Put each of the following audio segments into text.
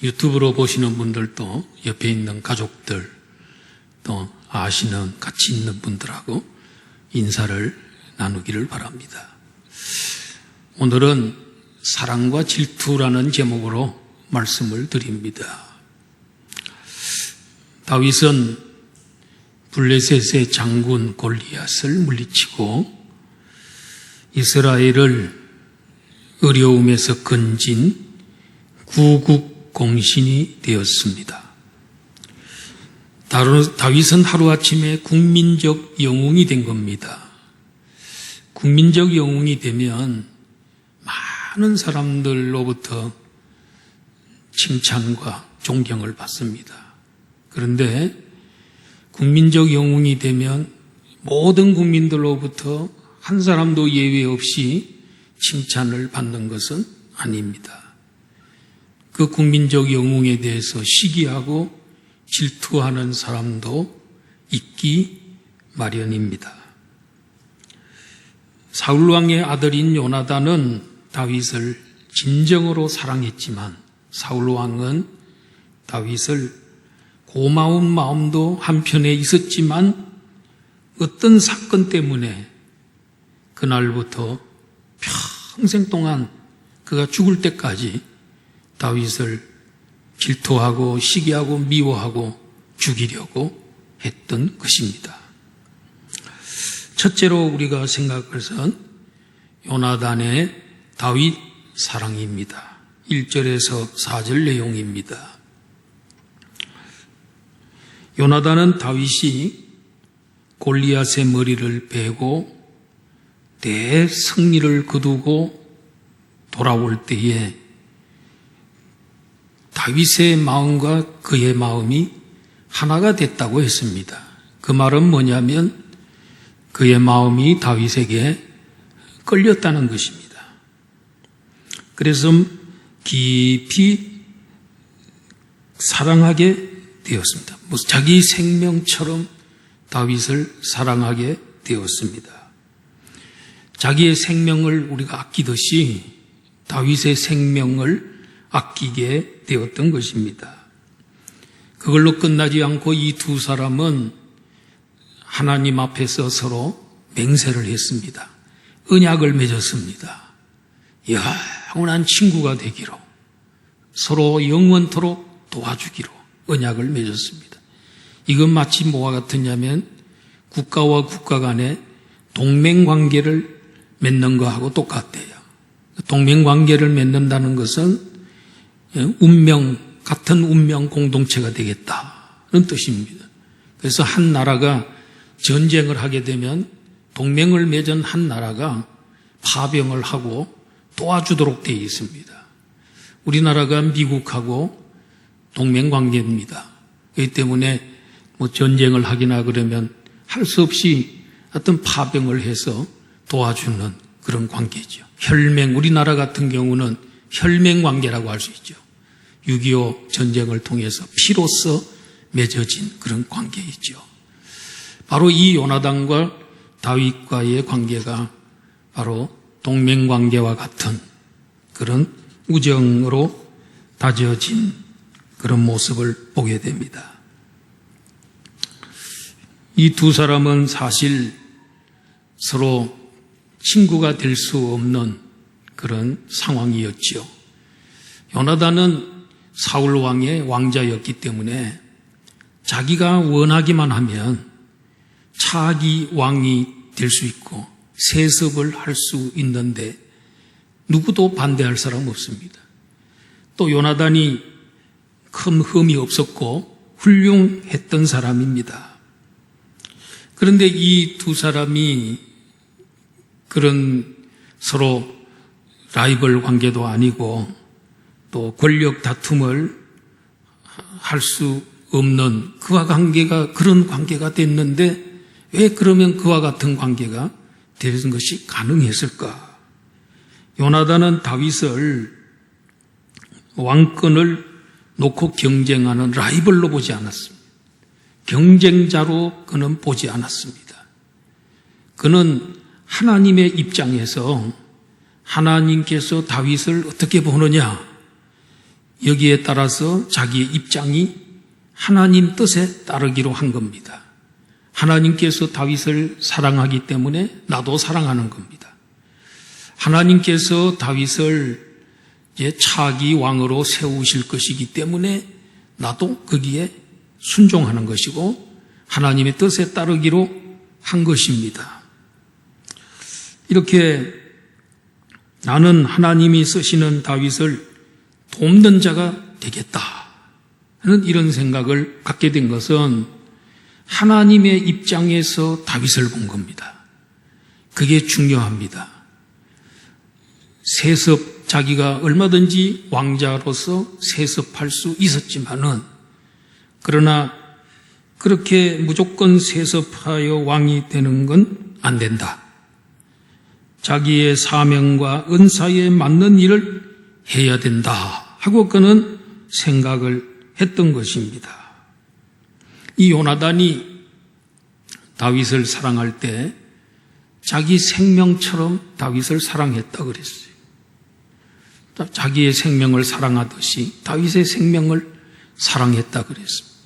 유튜브로 보시는 분들도 옆에 있는 가족들, 또 아시는 같이 있는 분들하고 인사를 나누기를 바랍니다. 오늘은 사랑과 질투라는 제목으로 말씀을 드립니다. 다윗은 블레셋의 장군 골리앗을 물리치고 이스라엘을 어려움에서 건진 구국공신이 되었습니다. 다윗은 하루아침에 국민적 영웅이 된 겁니다. 국민적 영웅이 되면 많은 사람들로부터 칭찬과 존경을 받습니다. 그런데 국민적 영웅이 되면 모든 국민들로부터 한 사람도 예외 없이 칭찬을 받는 것은 아닙니다. 그 국민적 영웅에 대해서 시기하고 질투하는 사람도 있기 마련입니다. 사울 왕의 아들인 요나단은 다윗을 진정으로 사랑했지만 사울 왕은 다윗을 고마운 마음도 한편에 있었지만 어떤 사건 때문에 그날부터 평생 동안 그가 죽을 때까지 다윗을 질투하고 시기하고 미워하고 죽이려고 했던 것입니다. 첫째로 우리가 생각할 것은 요나단의 다윗 사랑입니다. 1절에서 4절 내용입니다. 요나단은 다윗이 골리앗의 머리를 베고 대승리를 거두고 돌아올 때에 다윗의 마음과 그의 마음이 하나가 됐다고 했습니다. 그 말은 뭐냐면 그의 마음이 다윗에게 끌렸다는 것입니다. 그래서 깊이 사랑하게 되었습니다. 자기 생명처럼 다윗을 사랑하게 되었습니다. 자기의 생명을 우리가 아끼듯이 다윗의 생명을 아끼게 되었던 것입니다. 그걸로 끝나지 않고 이 두 사람은 하나님 앞에서 서로 맹세를 했습니다. 언약을 맺었습니다. 영원한 친구가 되기로, 서로 영원토록 도와주기로 언약을 맺었습니다. 이건 마치 뭐와 같으냐면 국가와 국가 간에 동맹관계를 맺는 것하고 똑같대요. 동맹관계를 맺는다는 것은 같은 운명 공동체가 되겠다는 뜻입니다. 그래서 한 나라가 전쟁을 하게 되면 동맹을 맺은 한 나라가 파병을 하고 도와주도록 되어 있습니다. 우리나라가 미국하고 동맹관계입니다. 그렇기 때문에 전쟁을 하기나 그러면 할 수 없이 어떤 파병을 해서 도와주는 그런 관계죠. 혈맹, 우리나라 같은 경우는 혈맹관계라고 할 수 있죠. 6.25 전쟁을 통해서 피로써 맺어진 그런 관계이죠. 바로 이 요나단과 다윗과의 관계가 바로 동맹관계와 같은 그런 우정으로 다져진 그런 모습을 보게 됩니다. 이 두 사람은 사실 서로 친구가 될 수 없는 그런 상황이었죠. 요나단은 사울 왕의 왕자였기 때문에 자기가 원하기만 하면 차기 왕이 될 수 있고 세습을 할 수 있는데 누구도 반대할 사람 없습니다. 또 요나단이 큰 흠이 없었고 훌륭했던 사람입니다. 그런데 이 두 사람이 그런 서로 라이벌 관계도 아니고 또 권력 다툼을 할 수 없는 그와 관계가 그런 관계가 됐는데 왜 그러면 그와 같은 관계가 되는 것이 가능했을까? 요나단은 다윗을 왕권을 놓고 경쟁하는 라이벌로 보지 않았습니다. 경쟁자로 그는 보지 않았습니다. 그는 하나님의 입장에서 하나님께서 다윗을 어떻게 보느냐? 여기에 따라서 자기의 입장이 하나님 뜻에 따르기로 한 겁니다. 하나님께서 다윗을 사랑하기 때문에 나도 사랑하는 겁니다. 하나님께서 다윗을 차기 왕으로 세우실 것이기 때문에 나도 거기에 순종하는 것이고 하나님의 뜻에 따르기로 한 것입니다. 이렇게 나는 하나님이 쓰시는 다윗을 돕는 자가 되겠다 하는 이런 생각을 갖게 된 것은 하나님의 입장에서 다윗을 본 겁니다. 그게 중요합니다. 세습, 자기가 얼마든지 왕자로서 세습할 수 있었지만은 그러나 그렇게 무조건 세습하여 왕이 되는 건 안 된다. 자기의 사명과 은사에 맞는 일을 해야 된다 하고 그는 생각을 했던 것입니다. 이 요나단이 다윗을 사랑할 때 자기 생명처럼 다윗을 사랑했다 그랬어요. 자기의 생명을 사랑하듯이 다윗의 생명을 사랑했다 그랬습니다.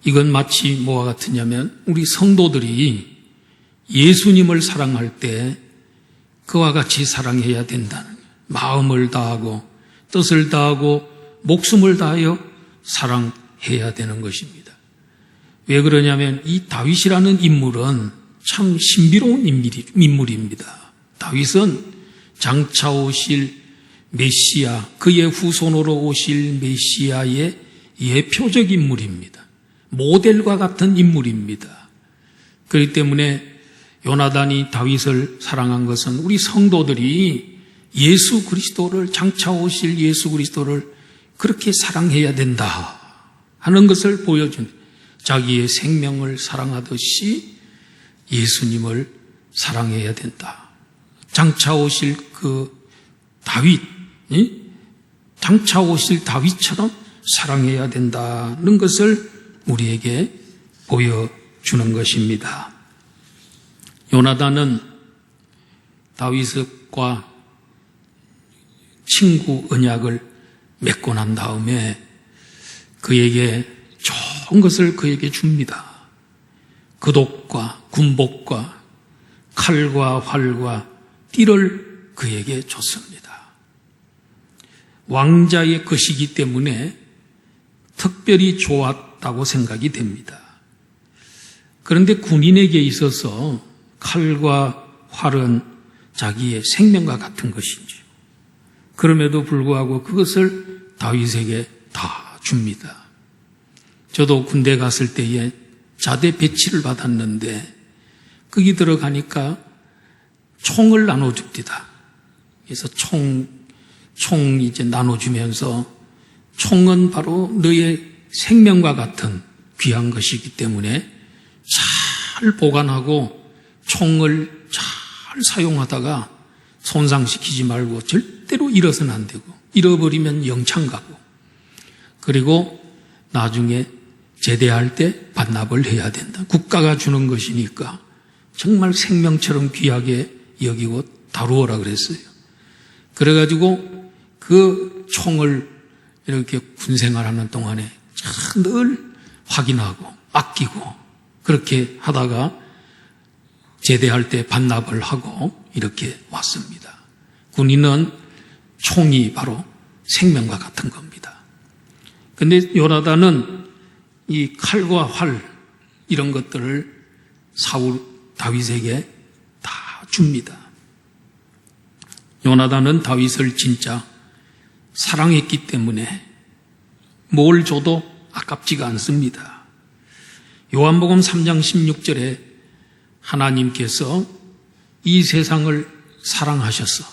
이건 마치 뭐와 같으냐면 우리 성도들이 예수님을 사랑할 때 그와 같이 사랑해야 된다는 거예요. 마음을 다하고 뜻을 다하고 목숨을 다하여 사랑해야 되는 것입니다. 왜 그러냐면 이 다윗이라는 인물은 참 신비로운 인물입니다. 다윗은 장차 오실 메시아, 그의 후손으로 오실 메시아의 예표적 인물입니다. 모델과 같은 인물입니다. 그렇기 때문에 요나단이 다윗을 사랑한 것은 우리 성도들이 예수 그리스도를, 장차 오실 예수 그리스도를 그렇게 사랑해야 된다 하는 것을 보여준, 자기의 생명을 사랑하듯이 예수님을 사랑해야 된다. 장차 오실 그 다윗, 장차 오실 다윗처럼 사랑해야 된다는 것을 우리에게 보여주는 것입니다. 요나단은 다윗과 친구 언약을 맺고 난 다음에 그에게 좋은 것을 그에게 줍니다. 그독과 군복과 칼과 활과 띠를 그에게 줬습니다. 왕자의 것이기 때문에 특별히 좋았다고 생각이 됩니다. 그런데 군인에게 있어서 칼과 활은 자기의 생명과 같은 것인지 그럼에도 불구하고 그것을 다윗에게 다 줍니다. 저도 군대 갔을 때에 자대 배치를 받았는데 거기 들어가니까 총을 나눠줍니다. 그래서 총 이제 나눠주면서 총은 바로 너의 생명과 같은 귀한 것이기 때문에 잘 보관하고 총을 잘 사용하다가 손상시키지 말고 절대로 잃어서는 안 되고 잃어버리면 영창 가고 그리고 나중에 제대할 때 반납을 해야 된다. 국가가 주는 것이니까 정말 생명처럼 귀하게 여기고 다루어라 그랬어요. 그래가지고 그 총을 이렇게 군생활하는 동안에 늘 확인하고 아끼고 그렇게 하다가 제대할 때 반납을 하고 이렇게 왔습니다. 군인은 총이 바로 생명과 같은 겁니다. 그런데 요나단은 이 칼과 활 이런 것들을 다윗에게 다 줍니다. 요나단은 다윗을 진짜 사랑했기 때문에 뭘 줘도 아깝지가 않습니다. 요한복음 3장 16절에 하나님께서 이 세상을 사랑하셔서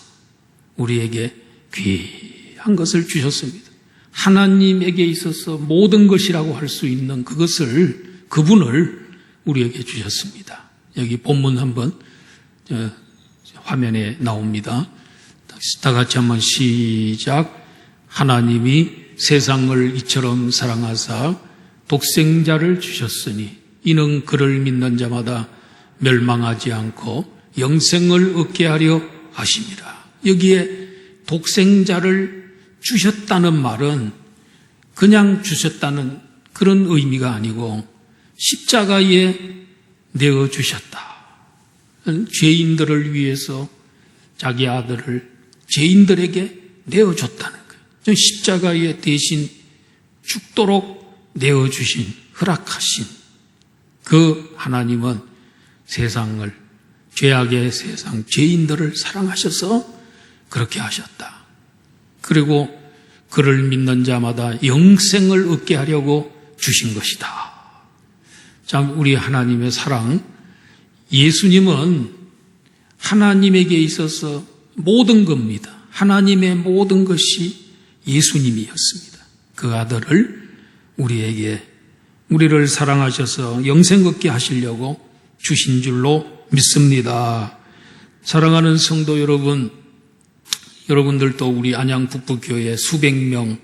우리에게 귀한 것을 주셨습니다. 하나님에게 있어서 모든 것이라고 할 수 있는 그분을 우리에게 주셨습니다. 여기 본문 한번 화면에 나옵니다. 다 같이 한번 시작. 하나님이 세상을 이처럼 사랑하사 독생자를 주셨으니 이는 그를 믿는 자마다 멸망하지 않고 영생을 얻게 하려 하심이라. 여기에 독생자를 주셨다는 말은 그냥 주셨다는 그런 의미가 아니고 십자가에 내어주셨다. 죄인들을 위해서 자기 아들을 죄인들에게 내어줬다는 거예요. 십자가에 대신 죽도록 내어주신, 허락하신 그 하나님은 세상을, 죄악의 세상, 죄인들을 사랑하셔서 그렇게 하셨다. 그리고 그를 믿는 자마다 영생을 얻게 하려고 주신 것이다. 참, 우리 하나님의 사랑, 예수님은 하나님에게 있어서 모든 겁니다. 하나님의 모든 것이 예수님이었습니다. 그 아들을 우리를 사랑하셔서 영생 얻게 하시려고 주신 줄로 믿습니다. 사랑하는 성도 여러분, 여러분들도 우리 안양 북부교회 수백 명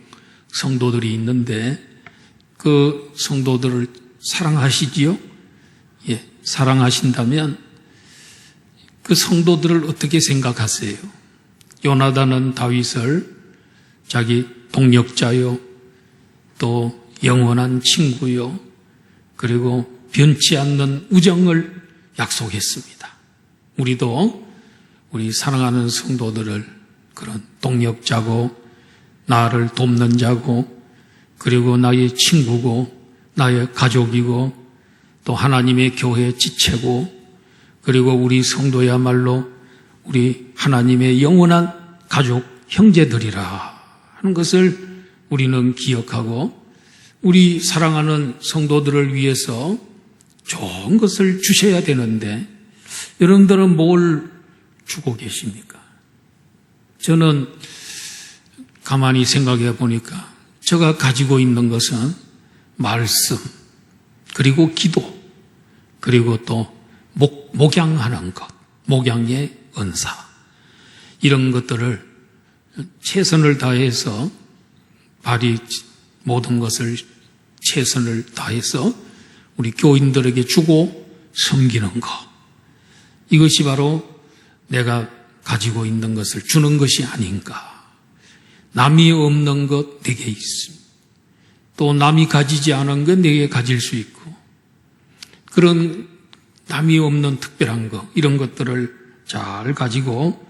성도들이 있는데 그 성도들을 사랑하시지요? 예, 사랑하신다면 그 성도들을 어떻게 생각하세요? 요나단은 다윗을 자기 동력자요, 또 영원한 친구요, 그리고 변치 않는 우정을 약속했습니다. 우리도 우리 사랑하는 성도들을 그런 동력자고, 나를 돕는 자고, 그리고 나의 친구고, 나의 가족이고, 또 하나님의 교회 지체고, 그리고 우리 성도야말로 우리 하나님의 영원한 가족, 형제들이라 하는 것을 우리는 기억하고, 우리 사랑하는 성도들을 위해서 좋은 것을 주셔야 되는데 여러분들은 뭘 주고 계십니까? 저는 가만히 생각해 보니까 제가 가지고 있는 것은 말씀, 그리고 기도, 그리고 또 목양하는 것, 목양의 은사, 이런 것들을 최선을 다해서 모든 것을 최선을 다해서 우리 교인들에게 주고 섬기는 것, 이것이 바로 내가 가지고 있는 것을 주는 것이 아닌가. 남이 없는 것 내게 있습니다. 또 남이 가지지 않은 것 내게 가질 수 있고, 그런 남이 없는 특별한 것, 이런 것들을 잘 가지고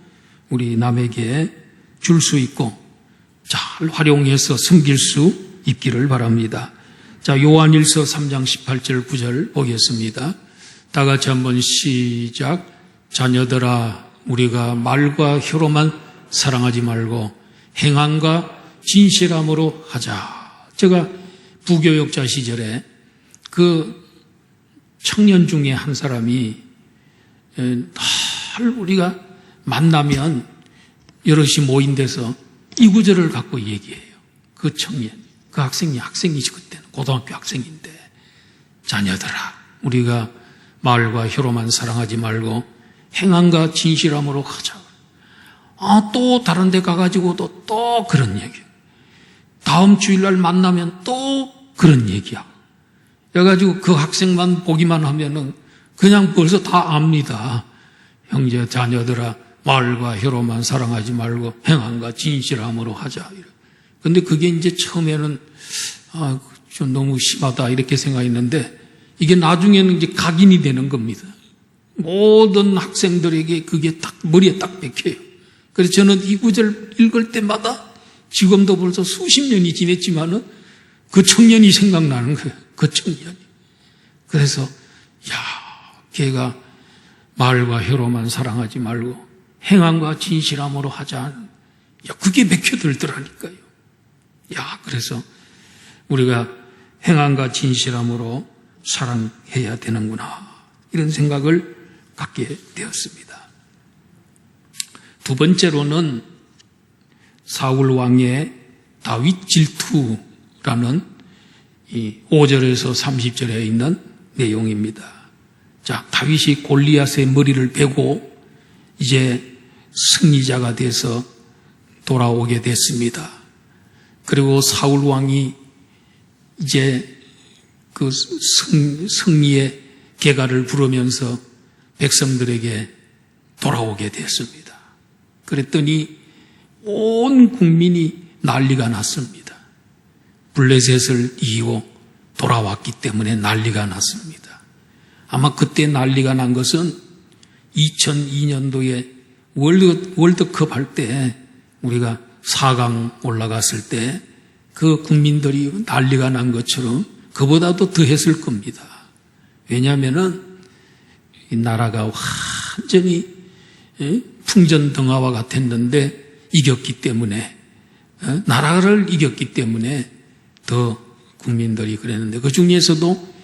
우리 남에게 줄 수 있고 잘 활용해서 섬길 수 있기를 바랍니다. 자, 요한일서 3장 18절 9절 보겠습니다. 다 같이 한번 시작. 자녀들아, 우리가 말과 혀로만 사랑하지 말고 행함과 진실함으로 하자. 제가 부교역자 시절에 그 청년 중에 한 사람이 늘 우리가 만나면 여럿이 모인 데서 이 구절을 갖고 얘기해요. 그 청년, 그 학생이지 그때는 고등학교 학생인데, 자녀들아, 우리가 말과 혀로만 사랑하지 말고 행함과 진실함으로 하자. 또 다른 데 가가지고도 또 그런 얘기예요. 다음 주일날 만나면 또 그런 얘기야. 그래가지고 그 학생만 보기만 하면은 그냥 벌써 다 압니다. 형제 자녀들아, 말과 혀로만 사랑하지 말고 행함과 진실함으로 하자. 근데 그게 이제 처음에는 좀 너무 심하다 이렇게 생각했는데, 이게 나중에는 이제 각인이 되는 겁니다. 모든 학생들에게 그게 딱 머리에 딱 박혀요. 그래서 저는 이 구절 읽을 때마다 지금도 벌써 수십 년이 지냈지만은 그 청년이 생각나는 거예요. 그 청년이. 그래서 걔가 말과 혀로만 사랑하지 말고 행함과 진실함으로 하자. 그게 맥혀들더라니까요. 그래서 우리가 행함과 진실함으로 사랑해야 되는구나, 이런 생각을 갖게 되었습니다. 두 번째로는 사울 왕의 다윗 질투라는 이 5절에서 30절에 있는 내용입니다. 자, 다윗이 골리앗의 머리를 베고 이제 승리자가 돼서 돌아오게 됐습니다. 그리고 사울 왕이 이제 그 승리의 개가를 부르면서 백성들에게 돌아오게 됐습니다. 그랬더니 온 국민이 난리가 났습니다. 블레셋을 이기고 돌아왔기 때문에 난리가 났습니다. 아마 그때 난리가 난 것은 2002년도에 월드컵 할 때 우리가 4강 올라갔을 때 그 국민들이 난리가 난 것처럼 그보다도 더 했을 겁니다. 왜냐하면은 이 나라가 완전히 풍전등화와 같았는데 이겼기 때문에, 나라를 이겼기 때문에 더 국민들이 그랬는데 그 중에서도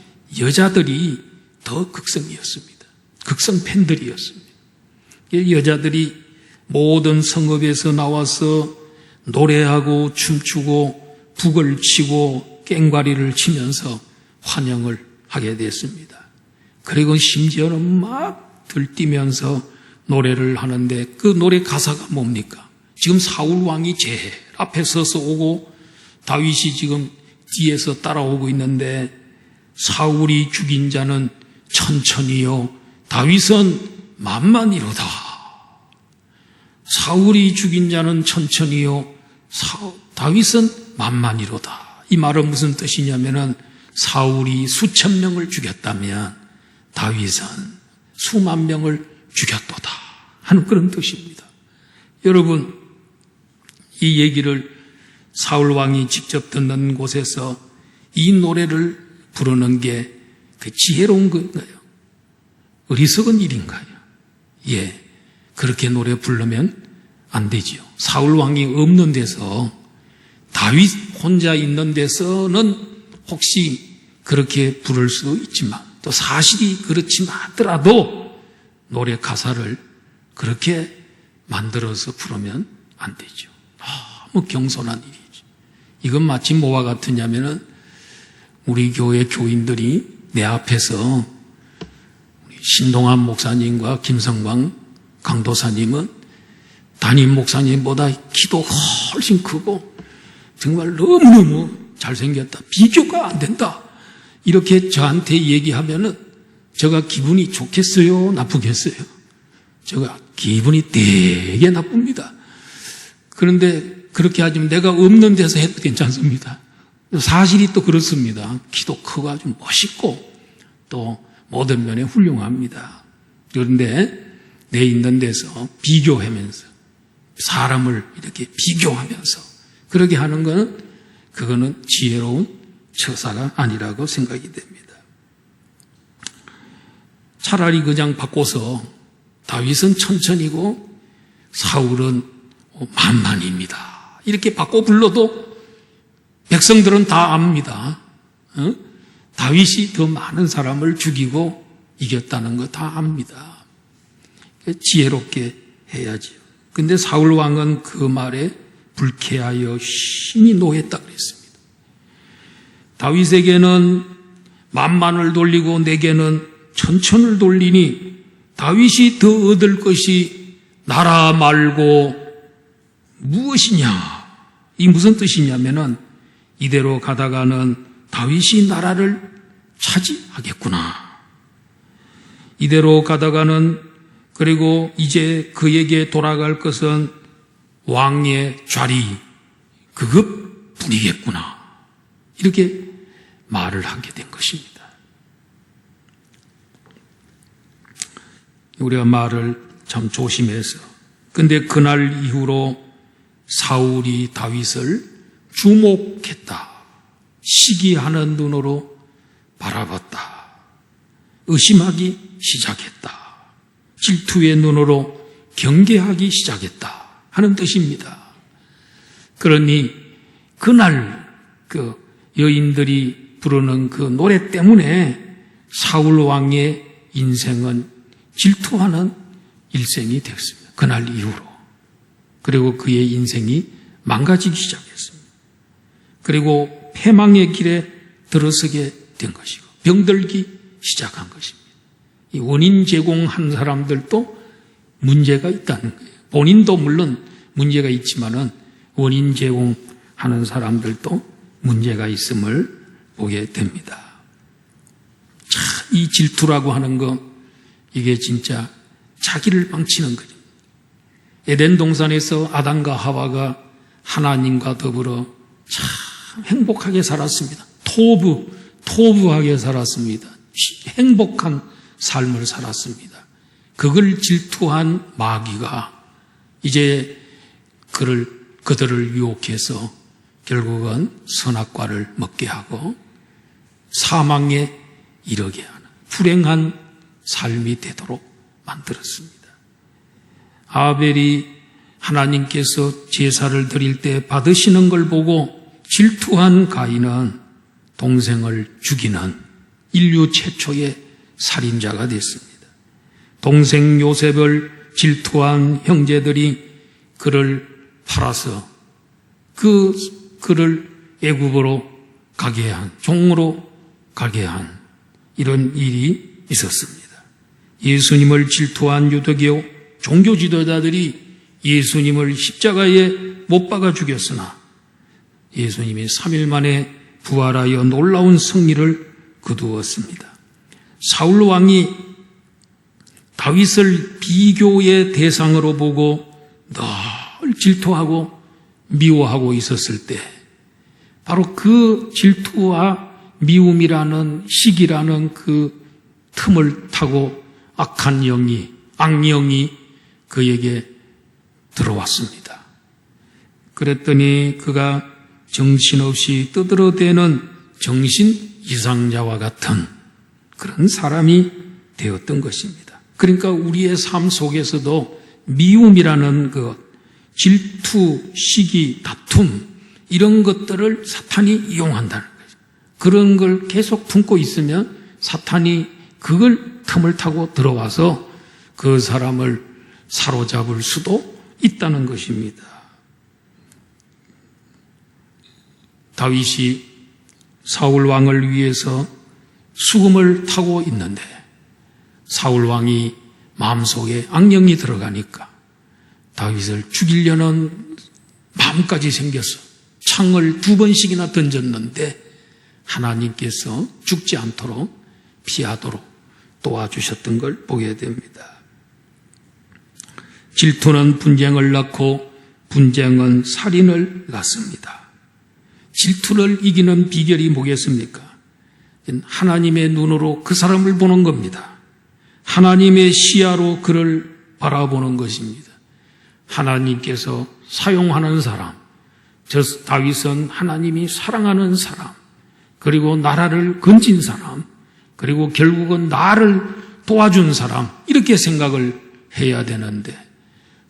여자들이 더 극성이었습니다. 극성 팬들이었습니다. 여자들이 모든 성읍에서 나와서 노래하고 춤추고 북을 치고 꽹과리를 치면서 환영을 하게 됐습니다. 그리고 심지어는 막 들뛰면서 노래를 하는데 그 노래 가사가 뭡니까? 지금 사울 왕이 제일 앞에 서서 오고 다윗이 지금 뒤에서 따라오고 있는데 사울이 죽인 자는 천천히요 다윗은 만만이로다. 사울이 죽인 자는 천천히요 다윗은 만만이로다. 이 말은 무슨 뜻이냐면은 사울이 수천 명을 죽였다면 다윗은 수만 명을 죽였도다 하는 그런 뜻입니다. 여러분, 이 얘기를 사울 왕이 직접 듣는 곳에서 이 노래를 부르는 게 그 지혜로운 건가요? 어리석은 일인가요? 예, 그렇게 노래 부르면 안 되지요. 사울 왕이 없는 데서 다윗 혼자 있는 데서는 혹시 그렇게 부를 수도 있지만 또 사실이 그렇지만 하더라도 노래 가사를 그렇게 만들어서 부르면 안 되죠. 너무 경솔한 일이죠. 이건 마치 뭐와 같으냐면은 우리 교회 교인들이 내 앞에서 신동환 목사님과 김성광 강도사님은 담임 목사님보다 키도 훨씬 크고 정말 너무너무 잘생겼다. 비교가 안 된다. 이렇게 저한테 얘기하면은 제가 기분이 좋겠어요? 나쁘겠어요? 제가 기분이 되게 나쁩니다. 그런데 그렇게 하지만 내가 없는 데서 해도 괜찮습니다. 사실이 또 그렇습니다. 키도 크고 아주 멋있고 또 모든 면에 훌륭합니다. 그런데 내 있는 데서 비교하면서 사람을 이렇게 비교하면서 그렇게 하는 것은 그거는 지혜로운 처사가 아니라고 생각이 됩니다. 차라리 그냥 바꿔서 다윗은 천천히고 사울은 만만입니다. 이렇게 바꿔 불러도 백성들은 다 압니다. 다윗이 더 많은 사람을 죽이고 이겼다는 거 다 압니다. 지혜롭게 해야지요. 근데 사울 왕은 그 말에 불쾌하여 심히 노했다 그랬습니다. 다윗에게는 만만을 돌리고 내게는 천천을 돌리니 다윗이 더 얻을 것이 나라 말고 무엇이냐? 이 무슨 뜻이냐면은 이대로 가다가는 다윗이 나라를 차지하겠구나. 이대로 가다가는 그리고 이제 그에게 돌아갈 것은 왕의 자리 그것뿐이겠구나. 이렇게 말을 하게 된 것입니다. 우리가 말을 참 조심해서 근데 그날 이후로 사울이 다윗을 주목했다. 시기하는 눈으로 바라봤다. 의심하기 시작했다. 질투의 눈으로 경계하기 시작했다 하는 뜻입니다. 그러니 그날 그 여인들이 부르는 그 노래 때문에 사울 왕의 인생은 질투하는 일생이 되었습니다. 그날 이후로. 그리고 그의 인생이 망가지기 시작했습니다. 그리고 패망의 길에 들어서게 된 것이고 병들기 시작한 것입니다. 이 원인 제공한 사람들도 문제가 있다는 거예요. 본인도 물론 문제가 있지만은 원인 제공하는 사람들도 문제가 있음을 보게 됩니다. 자, 이 질투라고 하는 거 이게 진짜 자기를 망치는 거죠. 에덴 동산에서 아담과 하와가 하나님과 더불어 참 행복하게 살았습니다. 토부하게 살았습니다. 행복한 삶을 살았습니다. 그걸 질투한 마귀가 이제 그들을 유혹해서 결국은 선악과를 먹게 하고 사망에 이르게 하는 불행한 삶이 되도록 만들었습니다. 아벨이 하나님께서 제사를 드릴 때 받으시는 걸 보고 질투한 가인은 동생을 죽이는 인류 최초의 살인자가 됐습니다. 동생 요셉을 질투한 형제들이 그를 팔아서 그를 애굽으로 가게 한, 종으로 가게 한 이런 일이 있었습니다. 예수님을 질투한 유대교 종교 지도자들이 예수님을 십자가에 못 박아 죽였으나 예수님이 3일 만에 부활하여 놀라운 승리를 거두었습니다. 사울 왕이 다윗을 비교의 대상으로 보고 늘 질투하고 미워하고 있었을 때 바로 그 질투와 미움이라는 시기라는 그 틈을 타고 악한 영이, 악령이 그에게 들어왔습니다. 그랬더니 그가 정신없이 떠들어대는 정신 이상자와 같은 그런 사람이 되었던 것입니다. 그러니까 우리의 삶 속에서도 미움이라는 것, 질투, 시기, 다툼 이런 것들을 사탄이 이용한다는 거죠. 그런 걸 계속 품고 있으면 사탄이 그걸 틈을 타고 들어와서 그 사람을 사로잡을 수도 있다는 것입니다. 다윗이 사울 왕을 위해서 수금을 타고 있는데 사울 왕이 마음속에 악령이 들어가니까 다윗을 죽이려는 마음까지 생겼어. 창을 2번씩이나 던졌는데 하나님께서 죽지 않도록 피하도록 도와주셨던 걸 보게 됩니다. 질투는 분쟁을 낳고 분쟁은 살인을 낳습니다. 질투를 이기는 비결이 뭐겠습니까? 하나님의 눈으로 그 사람을 보는 겁니다. 하나님의 시야로 그를 바라보는 것입니다. 하나님께서 사용하는 사람, 저 다윗은 하나님이 사랑하는 사람, 그리고 나라를 건진 사람, 그리고 결국은 나를 도와준 사람, 이렇게 생각을 해야 되는데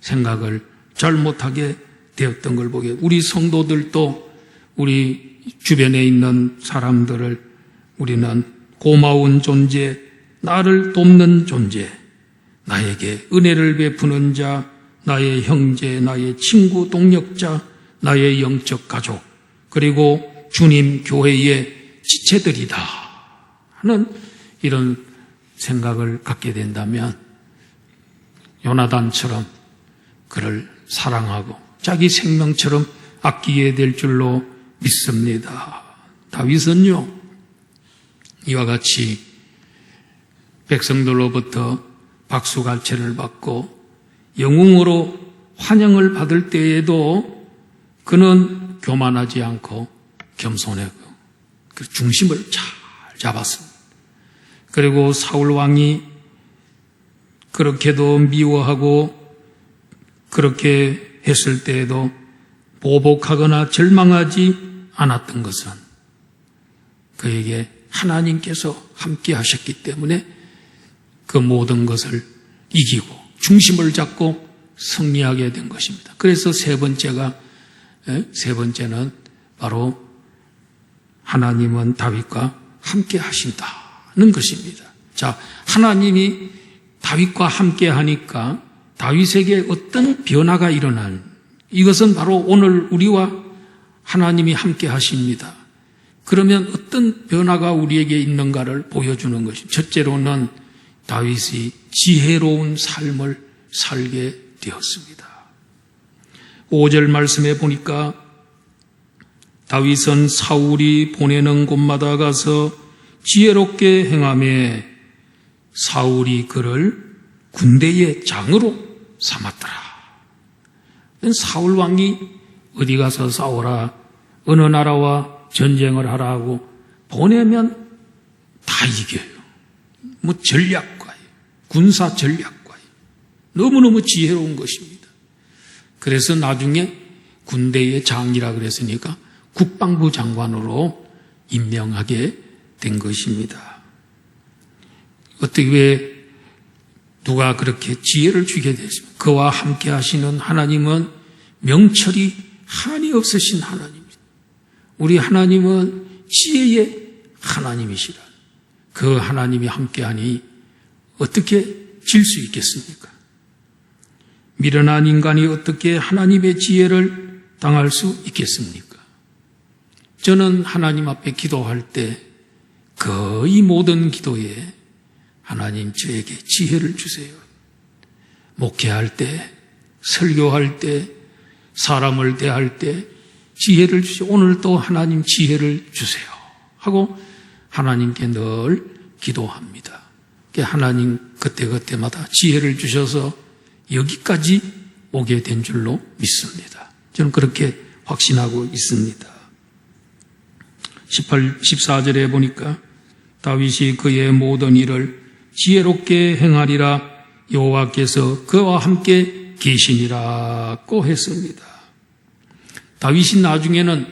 생각을 잘못하게 되었던 걸 보게, 우리 성도들도 우리 주변에 있는 사람들을 우리는 고마운 존재, 나를 돕는 존재, 나에게 은혜를 베푸는 자, 나의 형제, 나의 친구, 동력자, 나의 영적 가족, 그리고 주님 교회의 지체들이다 하는 이런 생각을 갖게 된다면 요나단처럼 그를 사랑하고 자기 생명처럼 아끼게 될 줄로 믿습니다. 다윗은요, 이와 같이 백성들로부터 박수갈채를 받고 영웅으로 환영을 받을 때에도 그는 교만하지 않고 겸손하고 그 중심을 잘 잡았습니다. 그리고 사울 왕이 그렇게도 미워하고 그렇게 했을 때에도 보복하거나 절망하지 않았던 것은 그에게 하나님께서 함께 하셨기 때문에 그 모든 것을 이기고 중심을 잡고 승리하게 된 것입니다. 그래서 세 번째는 바로 하나님은 다윗과 함께 하신다는 것입니다. 자, 하나님이 다윗과 함께 하니까 다윗에게 어떤 변화가 일어난, 이것은 바로 오늘 우리와 하나님이 함께 하십니다. 그러면 어떤 변화가 우리에게 있는가를 보여주는 것입니다. 첫째로는 다윗이 지혜로운 삶을 살게 되었습니다. 5절 말씀에 보니까 다윗은 사울이 보내는 곳마다 가서 지혜롭게 행하며 사울이 그를 군대의 장으로 삼았더라. 사울 왕이 어디 가서 싸워라, 어느 나라와 전쟁을 하라고 보내면 다 이겨요. 뭐 전략과에, 군사 전략과에 너무너무 지혜로운 것입니다. 그래서 나중에 군대의 장이라 그랬으니까 국방부 장관으로 임명하게 된 것입니다. 어떻게 왜 누가 그렇게 지혜를 주게 됐습니까? 그와 함께 하시는 하나님은 명철이 한이 없으신 하나님입니다. 우리 하나님은 지혜의 하나님이시라. 그 하나님이 함께하니 어떻게 질 수 있겠습니까? 미련한 인간이 어떻게 하나님의 지혜를 당할 수 있겠습니까? 저는 하나님 앞에 기도할 때 거의 모든 기도에 하나님 저에게 지혜를 주세요. 목회할 때, 설교할 때, 사람을 대할 때 지혜를 주시오. 오늘도 하나님 지혜를 주세요 하고 하나님께 늘 기도합니다. 하나님 그때그때마다 지혜를 주셔서 여기까지 오게 된 줄로 믿습니다. 저는 그렇게 확신하고 있습니다. 14절에 보니까 다윗이 그의 모든 일을 지혜롭게 행하리라 여호와께서 그와 함께 계시니라고 했습니다. 다윗이 나중에는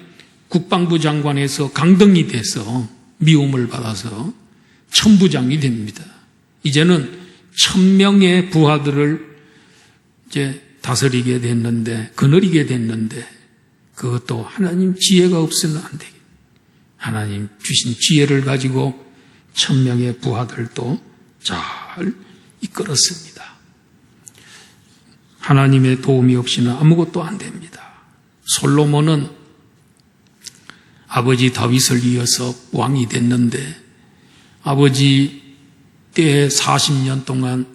국방부 장관에서 강등이 돼서 미움을 받아서 천부장이 됩니다. 이제는 1000명의 부하들을 이제 다스리게 됐는데, 거느리게 됐는데, 그것도 하나님 지혜가 없으면 안 되겠. 하나님 주신 지혜를 가지고 1000명의 부하들도 잘 이끌었습니다. 하나님의 도움이 없이는 아무것도 안 됩니다. 솔로몬은 아버지 다윗을 이어서 왕이 됐는데 아버지 때에 40년 동안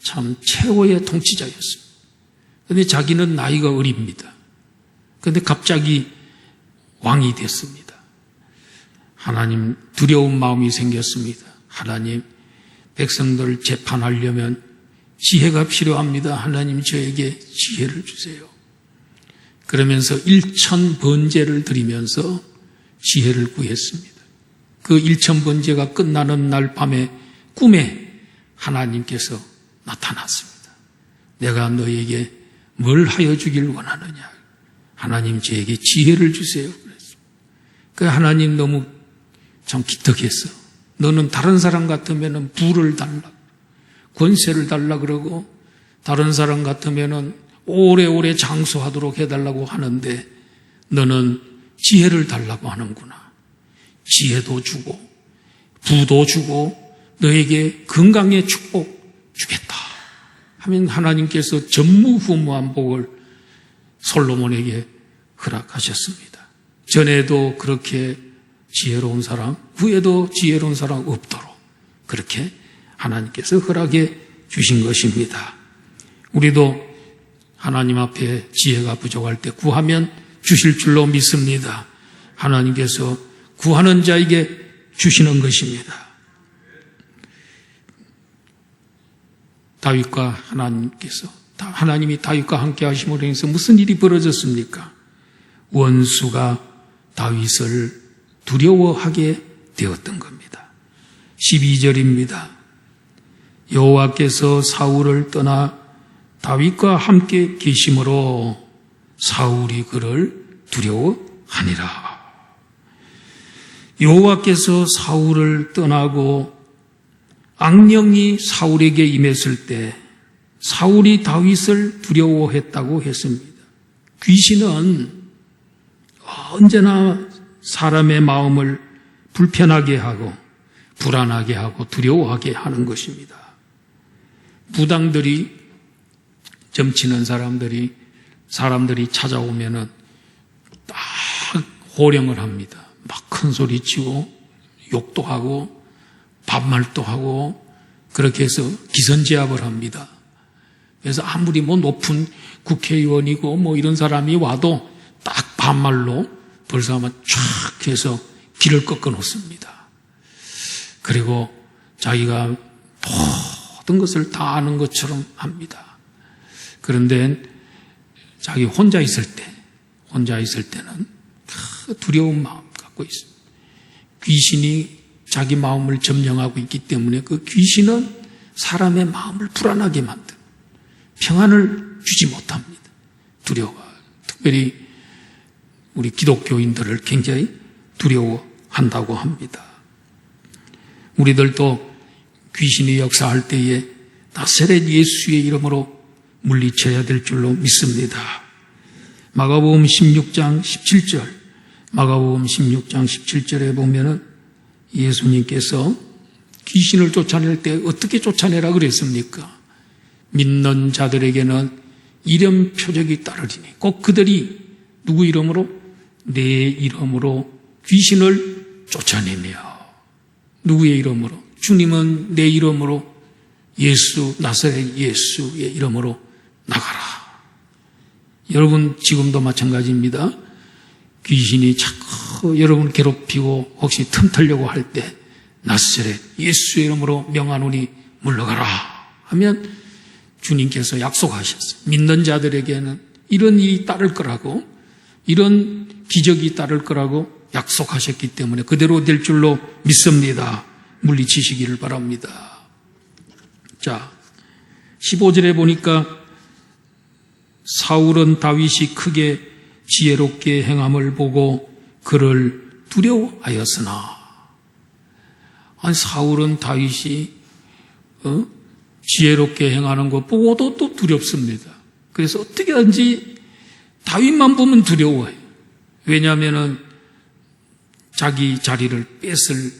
참 최고의 통치자였습니다. 그런데 자기는 나이가 어립니다. 그런데 갑자기 왕이 됐습니다. 하나님 두려운 마음이 생겼습니다. 하나님 백성들 재판하려면 지혜가 필요합니다. 하나님 저에게 지혜를 주세요. 그러면서 1000번제를 드리면서 지혜를 구했습니다. 그 1000번제가 끝나는 날 밤에 꿈에 하나님께서 나타났습니다. 내가 너에게 뭘 하여 주길 원하느냐. 하나님 저에게 지혜를 주세요. 그랬습니다. 그 하나님 너무 참 기특했어. 너는 다른 사람 같으면 부를 달라, 권세를 달라 그러고 다른 사람 같으면 오래오래 장수하도록 해달라고 하는데 너는 지혜를 달라고 하는구나. 지혜도 주고 부도 주고 너에게 건강의 축복 주겠다 하면 하나님께서 전무후무한 복을 솔로몬에게 허락하셨습니다. 전에도 그렇게 지혜로운 사람, 후에도 지혜로운 사람 없도록 그렇게 하나님께서 허락해 주신 것입니다. 우리도 하나님 앞에 지혜가 부족할 때 구하면 주실 줄로 믿습니다. 하나님께서 구하는 자에게 주시는 것입니다. 다윗과 하나님이 다윗과 함께 하심으로 인해서 무슨 일이 벌어졌습니까? 원수가 다윗을 두려워하게 되었던 겁니다. 12절입니다. 여호와께서 사울을 떠나 다윗과 함께 계심으로 사울이 그를 두려워하니라. 여호와께서 사울을 떠나고 악령이 사울에게 임했을 때 사울이 다윗을 두려워했다고 했습니다. 귀신은 언제나 사람의 마음을 불편하게 하고 불안하게 하고 두려워하게 하는 것입니다. 무당들이 점치는 사람들이 찾아오면은 딱 호령을 합니다. 막 큰 소리 치고 욕도 하고 반말도 하고 그렇게 해서 기선제압을 합니다. 그래서 아무리 뭐 높은 국회의원이고 뭐 이런 사람이 와도 딱 반말로 벌써 아마 쫙 해서 길을 꺾어 놓습니다. 그리고 자기가 모든 것을 다 아는 것처럼 합니다. 그런데 자기 혼자 있을 때는 그 두려운 마음 갖고 갖고 있습니다. 귀신이 자기 마음을 점령하고 있기 때문에 그 귀신은 사람의 마음을 불안하게 만든 평안을 주지 못합니다. 두려워. 특별히 우리 기독교인들을 굉장히 두려워한다고 합니다. 우리들도 귀신이 역사할 때에 나사렛 예수의 이름으로 물리쳐야 될 줄로 믿습니다. 마가복음 16장 17절, 마가복음 16장 17절에 보면은 예수님께서 귀신을 쫓아낼 때 어떻게 쫓아내라 그랬습니까? 믿는 자들에게는 이름 표적이 따르리니 꼭 그들이 누구 이름으로? 내 이름으로 귀신을 쫓아내며. 누구의 이름으로? 주님은 내 이름으로 예수, 나사렛 예수의 이름으로 나가라. 여러분 지금도 마찬가지입니다. 귀신이 자꾸 여러분 괴롭히고 혹시 틈타려고 할 때 나사렛 예수의 이름으로 명하노니 물러가라 하면 주님께서 약속하셨어요. 믿는 자들에게는 이런 일이 따를 거라고, 이런 기적이 따를 거라고 약속하셨기 때문에 그대로 될 줄로 믿습니다. 물리치시기를 바랍니다. 자, 15절에 보니까 사울은 다윗이 크게 지혜롭게 행함을 보고 그를 두려워하였으나, 아니 사울은 다윗이 지혜롭게 행하는 것 보고도 또 두렵습니다. 그래서 어떻게 하든지 다윗만 보면 두려워해요. 왜냐하면은 자기 자리를 뺏을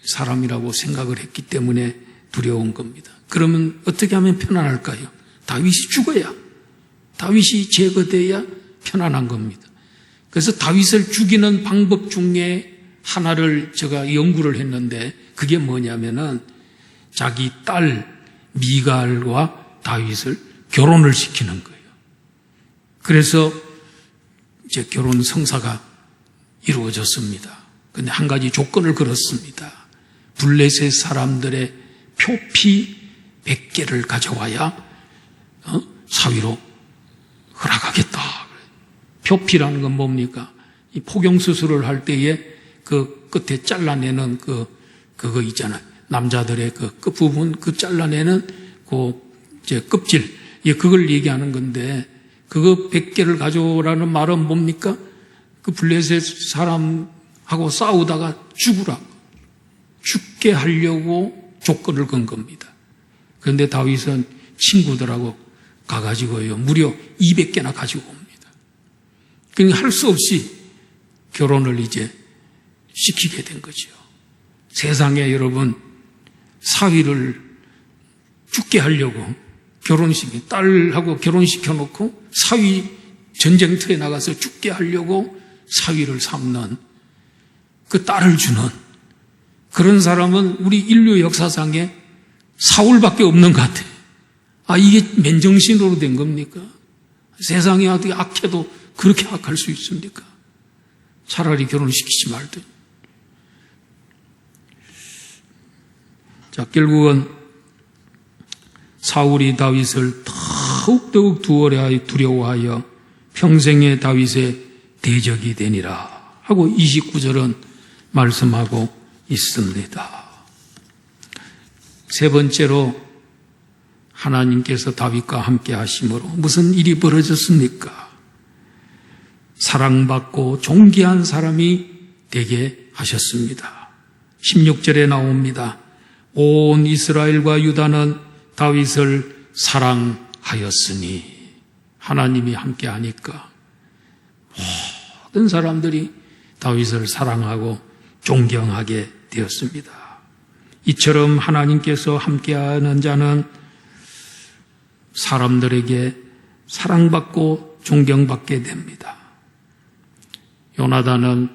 사람이라고 생각을 했기 때문에 두려운 겁니다. 그러면 어떻게 하면 편안할까요? 다윗이 죽어야, 다윗이 제거돼야 편안한 겁니다. 그래서 다윗을 죽이는 방법 중에 하나를 제가 연구를 했는데 그게 뭐냐면은 자기 딸 미갈과 다윗을 결혼을 시키는 거예요. 그래서 이제 결혼 성사가 이루어졌습니다. 근데 한 가지 조건을 걸었습니다. 블레셋 사람들의 표피 100개를 가져와야 사위로 허락하겠다. 표피라는 건 뭡니까? 이 포경수술을 할 때에 그 끝에 잘라내는 그거 있잖아요. 남자들의 그 끝부분, 그 잘라내는 그 이제 껍질, 예, 그걸 얘기하는 건데, 그거 100개를 가져오라는 말은 뭡니까? 그 블레셋 사람하고 싸우다가 죽게 하려고 조건을 건 겁니다. 그런데 다윗은 친구들하고 가가지고요, 무려 200개나 가지고 옵니다. 그러니까 할 수 없이 결혼을 이제 시키게 된 거죠. 세상에 여러분, 사위를 죽게 하려고 딸하고 결혼시켜놓고 사위 전쟁터에 나가서 죽게 하려고 사위를 삼는, 그 딸을 주는 그런 사람은 우리 인류 역사상에 사울밖에 없는 것 같아요. 아, 이게 맨정신으로 된 겁니까? 세상이 어떻게 악해도 그렇게 악할 수 있습니까? 차라리 결혼시키지 말든. 자, 결국은 사울이 다윗을 더욱 두려워하여 평생의 다윗의 대적이 되니라 하고 29절은 말씀하고 있습니다. 세 번째로 하나님께서 다윗과 함께 하심으로 무슨 일이 벌어졌습니까? 사랑받고 존귀한 사람이 되게 하셨습니다. 16절에 나옵니다. 온 이스라엘과 유다는 다윗을 사랑하였으니, 하나님이 함께 하니까 모든 사람들이 다윗을 사랑하고 존경하게 되었습니다. 이처럼 하나님께서 함께하는 자는 사람들에게 사랑받고 존경받게 됩니다. 요나단은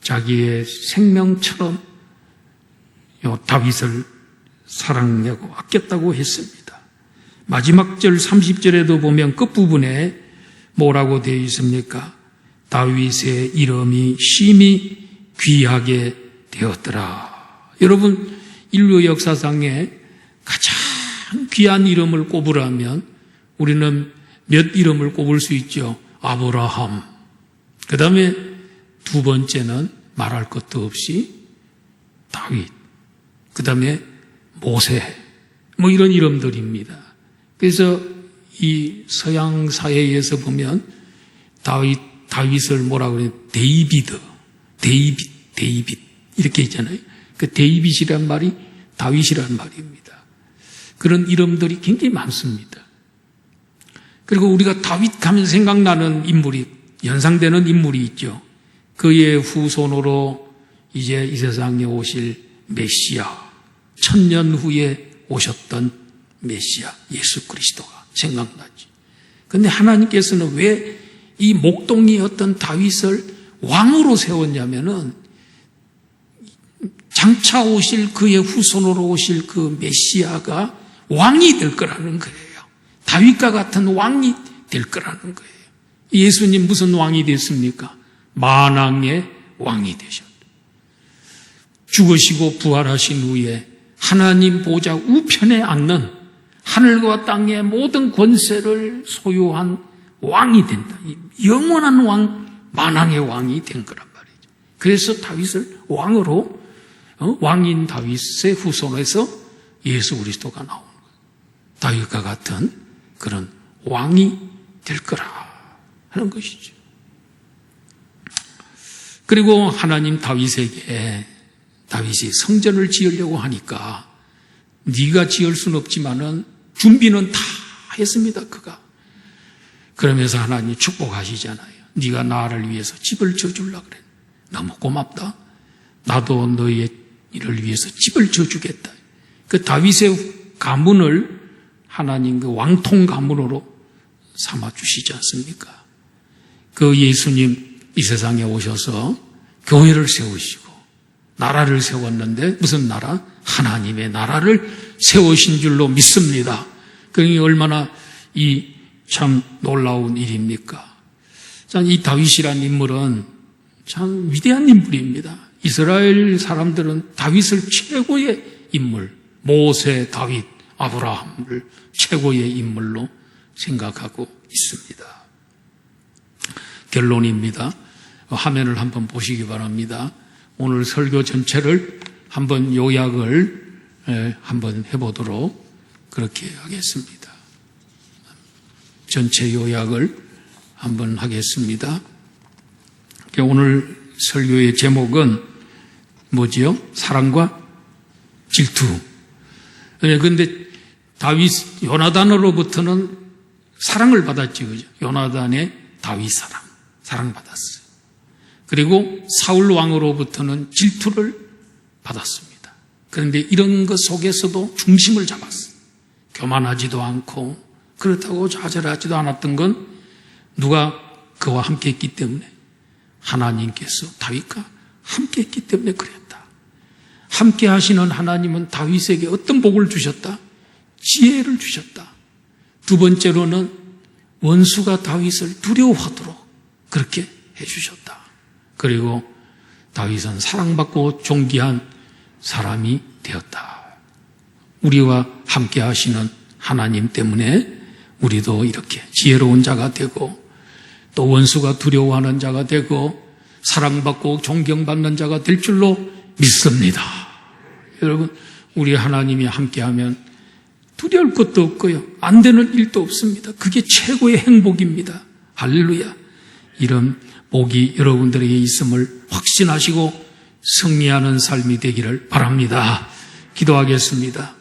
자기의 생명처럼 다윗을 사랑하고 아꼈다고 했습니다. 마지막 절 30절에도 보면 끝부분에 뭐라고 되어 있습니까? 다윗의 이름이 심히 귀하게 되었더라. 여러분, 인류 역사상에 가장 귀한 이름을 꼽으라면 우리는 몇 이름을 꼽을 수 있죠? 아브라함. 그 다음에 두 번째는 말할 것도 없이 다윗, 그 다음에 모세, 뭐 이런 이름들입니다. 그래서 이 서양 사회에서 보면 다윗을 뭐라고 그래요? 데이비드 이렇게 있잖아요. 그 데이빗이란 말이 다윗이란 말입니다. 그런 이름들이 굉장히 많습니다. 그리고 우리가 다윗 하면 생각나는 인물이, 연상되는 인물이 있죠. 그의 후손으로 이제 이 세상에 오실 메시아, 1000년 후에 오셨던 메시아 예수 그리스도가 생각나지. 그런데 하나님께서는 왜 이 목동이었던 다윗을 왕으로 세웠냐면은 장차 오실 그의 후손으로 오실 그 메시아가 왕이 될 거라는 거예요. 다윗과 같은 왕이 될 거라는 거예요. 예수님 무슨 왕이 됐습니까? 만왕의 왕이 되셨다. 죽으시고 부활하신 후에 하나님 보좌 우편에 앉는 하늘과 땅의 모든 권세를 소유한 왕이 된다. 영원한 왕, 만왕의 왕이 된 거란 말이죠. 그래서 다윗을 왕으로, 왕인 다윗의 후손에서 예수 그리스도가 나오는 거예요. 다윗과 같은 그런 왕이 될 거라 하는 것이죠. 그리고 하나님 다윗에게, 다윗이 성전을 지으려고 하니까 네가 지을 수는 없지만은 준비는 다 했습니다. 그가. 그러면서 하나님 축복하시잖아요. 네가 나를 위해서 집을 지어주려고 그래. 너무 고맙다. 나도 너의 일을 위해서 집을 지어주겠다. 그 다윗의 가문을 하나님 그 왕통 가문으로 삼아주시지 않습니까? 그 예수님 이 세상에 오셔서 교회를 세우시고 나라를 세웠는데 무슨 나라? 하나님의 나라를 세우신 줄로 믿습니다. 그러니 얼마나 이 참 놀라운 일입니까? 참 이 다윗이라는 인물은 참 위대한 인물입니다. 이스라엘 사람들은 다윗을 최고의 인물, 모세, 다윗, 아브라함을 최고의 인물로 생각하고 있습니다. 결론입니다. 화면을 한번 보시기 바랍니다. 오늘 설교 전체를 한번 요약을 한번 해보도록 그렇게 하겠습니다. 전체 요약을 한번 하겠습니다. 오늘 설교의 제목은 뭐지요? 사랑과 질투. 그런데 다윗, 요나단으로부터는 사랑을 받았지, 그죠? 요나단의 다윗 사랑받았어요. 그리고 사울 왕으로부터는 질투를 받았습니다. 그런데 이런 것 속에서도 중심을 잡았어요. 교만하지도 않고, 그렇다고 좌절하지도 않았던 건 누가 그와 함께 했기 때문에, 하나님께서 다윗과 함께 했기 때문에 그랬다. 함께 하시는 하나님은 다윗에게 어떤 복을 주셨다? 지혜를 주셨다. 두 번째로는 원수가 다윗을 두려워하도록 그렇게 해주셨다. 그리고 다윗은 사랑받고 존귀한 사람이 되었다. 우리와 함께 하시는 하나님 때문에 우리도 이렇게 지혜로운 자가 되고 또 원수가 두려워하는 자가 되고 사랑받고 존경받는 자가 될 줄로 믿습니다. 여러분, 우리 하나님이 함께하면 두려울 것도 없고요. 안 되는 일도 없습니다. 그게 최고의 행복입니다. 할렐루야. 이런 복이 여러분들에게 있음을 확신하시고 승리하는 삶이 되기를 바랍니다. 기도하겠습니다.